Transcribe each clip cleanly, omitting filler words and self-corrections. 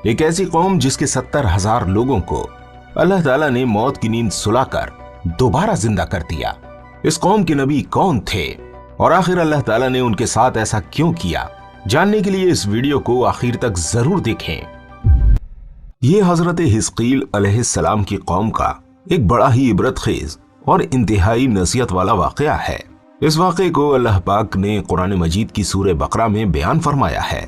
एक ऐसी कौम जिसके 70,000 लोगों को अल्लाह ताला ने मौत की नींद सुलाकर दोबारा जिंदा कर दिया। इस कौम के नबी कौन थे और आखिर अल्लाह ताला ने उनके साथ ऐसा क्यों किया, जानने के लिए इस वीडियो को आखिर तक जरूर देखें। ये हजरत हिजकील अलैहिस्सलाम की कौम का एक बड़ा ही इबरतखेज और इंतहाई नसीहत वाला वाकया है। इस वाक़े को अल्लाह पाक ने कुरान मजीद की सूरह बकरा में बयान फरमाया है।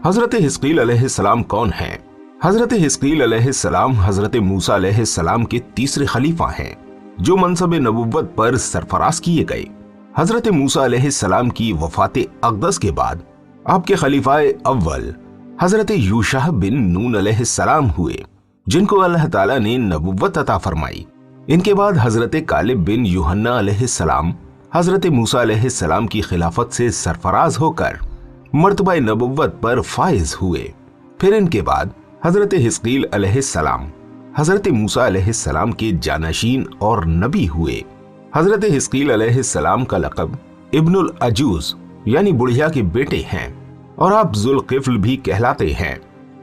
हजरत हिजकील अलैहिस्सलाम कौन हैं? हजरत हिजकील अलैहिस्सलाम हजरत मूसा अलैहिस्सलाम के तीसरे खलीफा हैं, जो मनसब नबुव्वत पर सरफराज किए गए। हजरत मूसा अलैहिस्सलाम की वफात अक़दस के बाद आपके खलीफाए अव्वल हजरत यूशा बिन नून अलैहिस्सलाम हुए, जिनको अल्लाह ताला ने नबुव्वत अता फरमाई। इनके बाद हजरत कालिब बिन यूहन्ना अलैहिस्सलाम हजरत मूसा अलैहिस्सलाम की खिलाफत से सरफराज होकर मर्तबा नबुव्वत पर फाइज हुए। फिर इनके बाद हजरत हिजकील अलैहिस्सलाम हजरत मूसा अलैहिस्सलाम के जानशीन और नबी हुए। हजरत हिजकील अलैहिस्सलाम का लक़ब इब्नुल अजूज यानी बुढ़िया के बेटे हैं और आप जुल्किफ्ल भी कहलाते हैं।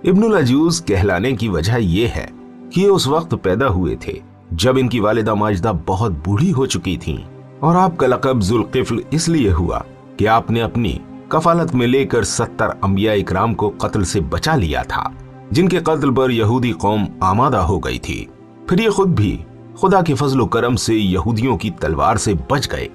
इब्नुल अजूज कहलाने की वजह यह है कि उस वक्त पैदा हुए थे जब इनकी वालिदा माजिदा बहुत बूढ़ी हो चुकी थीं, और आपका लक़ब जुल्किफ्ल इसलिए हुआ कि आपने अपनी कफालत में लेकर 70 अंबिया इकराम को कत्ल से बचा लिया था, जिनके कत्ल पर यहूदी कौम आमादा हो गई थी। फिर ये खुद भी खुदा के फजल करम से यहूदियों की तलवार से बच गए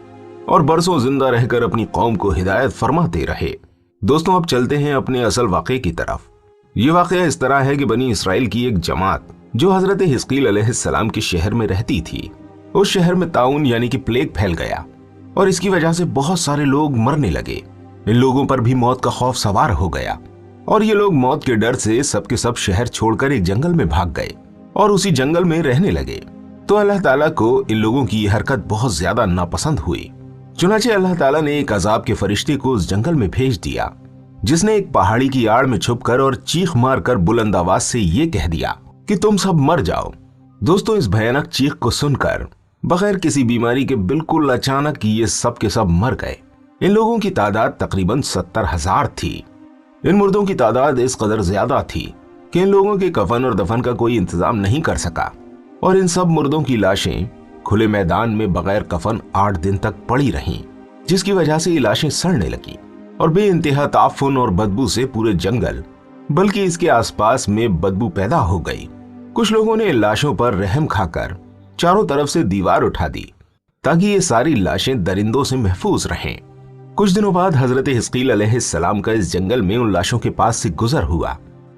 और बरसों जिंदा रहकर अपनी कौम को हिदायत फरमाते रहे। दोस्तों, अब चलते हैं अपने असल वाक़े की तरफ। ये वाक़या इस तरह है कि बनी इसराइल की एक जमात जो हजरत हिजकील अलैहिस्सलाम के शहर में रहती थी, उस शहर में ताउन यानी कि प्लेग फैल गया और इसकी वजह से बहुत सारे लोग मरने लगे। इन लोगों पर भी मौत का खौफ सवार हो गया और ये लोग मौत के डर से सबके सब शहर छोड़कर एक जंगल में भाग गए और उसी जंगल में रहने लगे। तो अल्लाह ताला को इन लोगों की ये हरकत बहुत ज्यादा नापसंद हुई। चुनाचे अल्लाह ताला ने एक अजाब के फरिश्ते को उस जंगल में भेज दिया, जिसने एक पहाड़ी की आड़ में छुपकर और चीख मारकर बुलंद आवाज से ये कह दिया कि तुम सब मर जाओ। दोस्तों, इस भयानक चीख को सुनकर बगैर किसी बीमारी के बिल्कुल अचानक ये सब के सब मर गए। इन लोगों की तादाद तकरीबन 70,000 थी। इन मुर्दों की तादाद इस कदर ज्यादा थी कि इन लोगों के कफन और दफन का कोई इंतजाम नहीं कर सका और इन सब मुर्दों की लाशें खुले मैदान में बगैर कफन 8 दिन तक पड़ी रहीं, जिसकी वजह से ये लाशें सड़ने लगी और बेइंतहा ताफुन और बदबू से पूरे जंगल बल्कि इसके आसपास में बदबू पैदा हो गई। कुछ लोगों ने लाशों पर रहम खाकर चारों तरफ से दीवार उठा दी ताकि ये सारी लाशें दरिंदों से महफूज रहें। कुछ दिनों बाद हजरत हिजकील अलैहिस्सलाम का इस जंगल में उन लाशों के पास से गुजर हुआ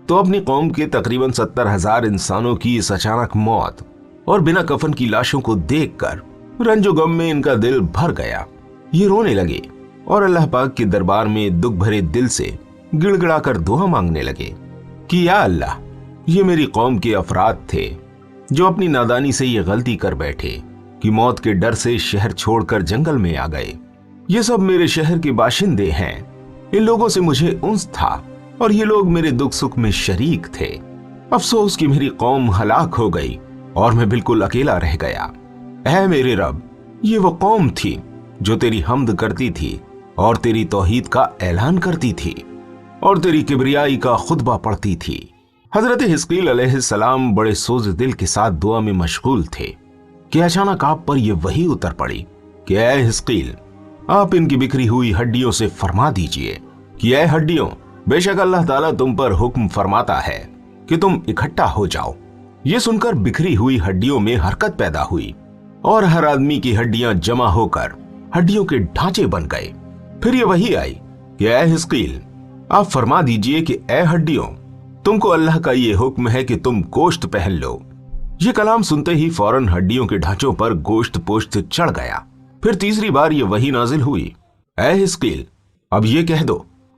तो अपनी कौम के तकरीबन 70,000 इंसानों की इस अचानक मौत और बिना कफन की लाशों को देखकर रंजो गम में इनका दिल भर गया। ये रोने लगे और अल्लाह पाक के दरबार में दुख भरे दिल से गिड़गिड़ाकर दुआ मांगने लगे कि या अल्लाह, ये मेरी कौम के अफराद थे जो अपनी नादानी से ये गलती कर बैठे कि मौत के डर से शहर छोड़कर जंगल में आ गए। ये सब मेरे शहर के बाशिंदे हैं। इन लोगों से मुझे उन्स था और ये लोग मेरे दुख सुख में शरीक थे। अफसोस कि मेरी कौम हलाक हो गई और मैं बिल्कुल अकेला रह गया। ऐ मेरे रब, ये वो कौम थी जो तेरी हम्द करती थी और तेरी तौहीद का ऐलान करती थी और तेरी किबरियाई का खुतबा पढ़ती थी। हजरत हिजकील अलैहिस्सलाम बड़े सोज दिल के साथ दुआ में मशगूल थे कि अचानक आप पर यह वही उतर पड़ी कि ऐ हिजकील, आप इनकी बिखरी हुई हड्डियों से फरमा दीजिए कि ऐ हड्डियों, बेशक अल्लाह ताला तुम पर हुक्म फरमाता है कि तुम इकट्ठा हो जाओ। ये सुनकर बिखरी हुई हड्डियों में हरकत पैदा हुई और हर आदमी की हड्डियां जमा होकर हड्डियों के ढांचे बन गए। फिर ये वही आई कि ऐ हिजकील, आप फरमा दीजिए कि ऐ हड्डियों, तुमको अल्लाह का ये हुक्म है कि तुम गोश्त पहन लो। ये कलाम सुनते ही फौरन हड्डियों के ढांचों पर गोश्त पोश्त चढ़ गया। फिर तीसरी बार ये वही नाजिल हुई, ऐ हिजकील, अब ये कह दो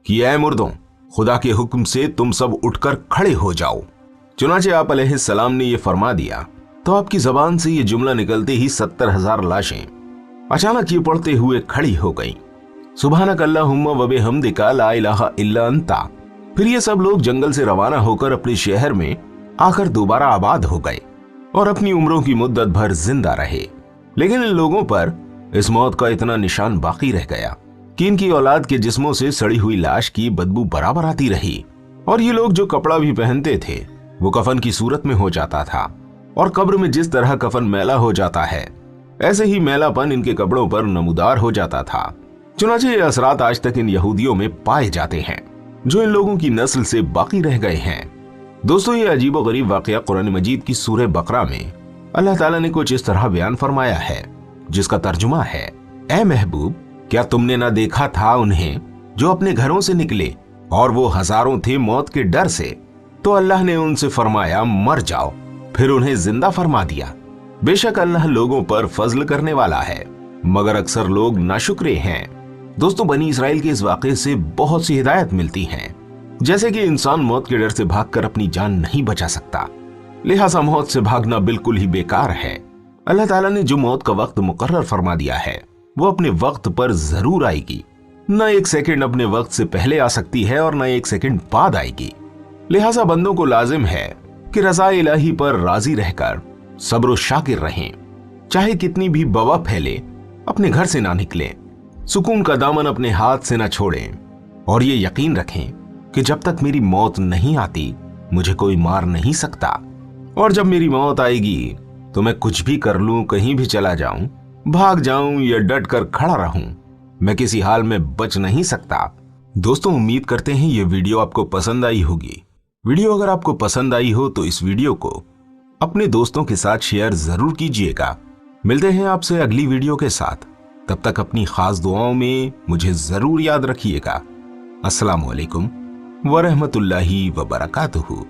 कि ऐ मुर्दों, खुदा के हुक्म से तुम सब उठकर खड़े हो जाओ। चुनाचे आप अलैहिस्सलाम ने ये फरमा दिया तो आपकी जबान से ये जुमला निकलते ही 70,000 लाशें अचानक ये पढ़ते हुए खड़ी हो गईं, सुब्हानक अल्लाहुम्मा व बिहम्दिका ला इलाहा इल्ला अंता। फिर ये सब लोग जंगल से रवाना होकर अपने शहर में आकर दोबारा आबाद हो गए और अपनी उम्रों की मुद्दत भर जिंदा रहे। लेकिन इन लोगों पर इस मौत का इतना निशान बाकी रह गया कि इनकी औलाद के जिस्मों से सड़ी हुई लाश की बदबू बराबर आती रही और ये लोग जो कपड़ा भी पहनते थे वो कफन की सूरत में हो जाता था, और कब्र में जिस तरह कफन मैला हो जाता है, ऐसे ही मैलापन इनके कपड़ों पर नमूदार हो जाता था। चुनांचे ये असरात आज तक इन यहूदियों में पाए जाते हैं, जो इन लोगों की नस्ल से बाकी रह गए हैं। दोस्तों, ये अजीबोगरीब वाकया कुरान मजीद की सूरह बकरा में अल्लाह ताला ने कुछ इस तरह बयान फरमाया है, जिसका तर्जुमा है, ऐ महबूब, क्या तुमने ना देखा था उन्हें जो अपने घरों से निकले और वो हजारों थे मौत के डर से, तो अल्लाह ने उनसे फरमाया मर जाओ, फिर उन्हें जिंदा फरमा दिया। बेशक अल्लाह लोगों पर फजल करने वाला है, मगर अक्सर लोग नाशुक्रे हैं। दोस्तों, बनी इसराइल के इस वाक़े से बहुत सी हिदायत मिलती हैं, जैसे कि इंसान मौत के डर से भागकर अपनी जान नहीं बचा सकता, लिहाजा मौत से भागना बिल्कुल ही बेकार है। अल्लाह ताला ने जो मौत का वक्त मुकर्रर फरमा दिया है, वो अपने वक्त पर जरूर आएगी। न एक सेकंड अपने वक्त से पहले आ सकती है और न एक सेकंड बाद आएगी। लिहाजा बंदों को लाजिम है कि रज़ा इलाही पर राजी रहकर सब्र शाकिर रहें। चाहे कितनी भी बवा फैले, अपने घर से ना निकलें, सुकून का दामन अपने हाथ से ना छोड़ें, और ये यकीन रखें कि जब तक मेरी मौत नहीं आती, मुझे कोई मार नहीं सकता, और जब मेरी मौत आएगी तो मैं कुछ भी कर लूं, कहीं भी चला जाऊं, भाग जाऊं या डट कर खड़ा रहूं, मैं किसी हाल में बच नहीं सकता। दोस्तों, उम्मीद करते हैं ये वीडियो आपको पसंद आई होगी। वीडियो अगर आपको पसंद आई हो तो इस वीडियो को अपने दोस्तों के साथ शेयर जरूर कीजिएगा। मिलते हैं आपसे अगली वीडियो के साथ, तब तक अपनी खास दुआओं में मुझे जरूर याद रखिएगा। अस्सलाम वालेकुम वरहमतुल्लाहि वबरकातुहू।